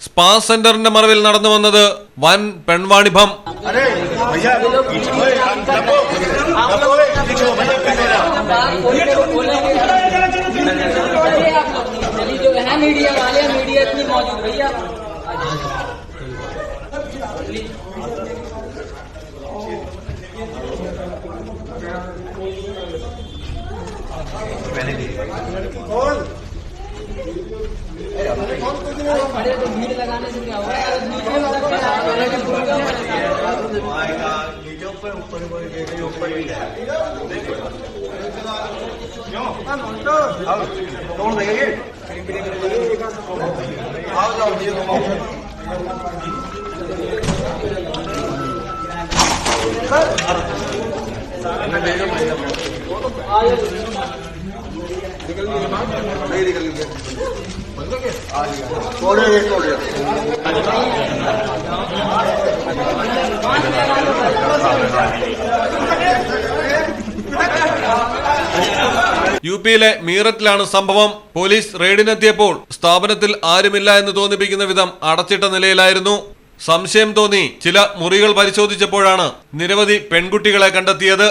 Spa സെന്ററിന്റെ മറവിൽ നടന്നു വന്നത് വൻ പെൺവാണിഭം. भीड़ लगाने से क्या होगा? യുപിയിലെ മീററ്റിലാണ് സംഭവം. പോലീസ് റെയ്ഡിനെത്തിയപ്പോൾ സ്ഥാപനത്തിൽ ആരുമില്ല എന്ന് തോന്നിപ്പിക്കുന്ന വിധം അടച്ചിട്ട നിലയിലായിരുന്നു. സംശയം തോന്നി ചില മുറികൾ പരിശോധിച്ചപ്പോഴാണ് നിരവധി പെൺകുട്ടികളെ കണ്ടെത്തിയത്.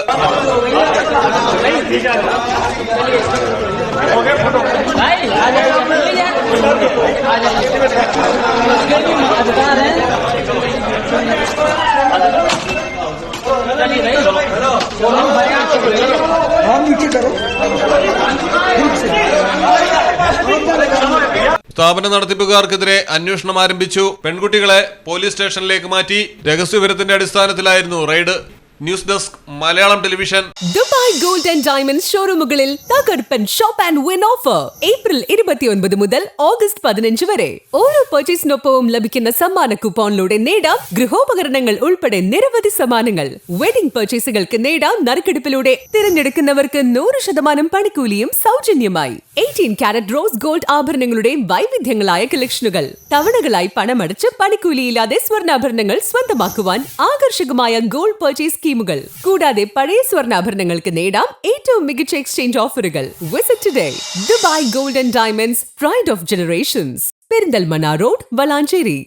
സ്ഥാപന നടത്തിപ്പുകാർക്കെതിരെ അന്വേഷണം ആരംഭിച്ചു. പെൺകുട്ടികളെ പോലീസ് സ്റ്റേഷനിലേക്ക് മാറ്റി. രഹസ്യവിവരത്തിന്റെ അടിസ്ഥാനത്തിലായിരുന്നു raid. News desk Malayalam television. Dubai gold and diamonds ഷോറൂമുകളിൽ തകർപ്പൻ shop and win offer April 29 മുതൽ ഓഗസ്റ്റ് 15 വരെ. ഓരോ പർച്ചേസിനൊപ്പവും ലഭിക്കുന്ന സമ്മാന കൂപ്പണിലൂടെ നേടാം ഗൃഹോപകരണങ്ങൾ ഉൾപ്പെടെ നിരവധി സമ്മാനങ്ങൾ. വെഡിംഗ് പർച്ചേസുകൾക്ക് നേടാം നറുക്കെടുപ്പിലൂടെ തിരഞ്ഞെടുക്കുന്നവർക്ക് 100% പണിക്കൂലിയും സൗജന്യമായി. 18 കാരറ്റ് റോസ് ഗോൾഡ് ആഭരണങ്ങളുടെ വൈവിധ്യങ്ങളായ കളക്ഷനുകൾ. തവണകളായി പണമടച്ച് പണിക്കൂലിയില്ലാതെ സ്വർണ്ണാഭരണങ്ങൾ സ്വന്തമാക്കുവാൻ ആകർഷകമായ ഗോൾഡ് പർച്ചേസ് സ്കീമുകൾ. കൂടാതെ പഴയ സ്വർണ്ണാഭരണങ്ങൾക്ക് നേടാം ഏറ്റവും മികച്ച എക്സ്ചേഞ്ച് ഓഫറുകൾ. Visit today Dubai gold and diamonds, pride of generations, Perinthalmanna road, Valanchery.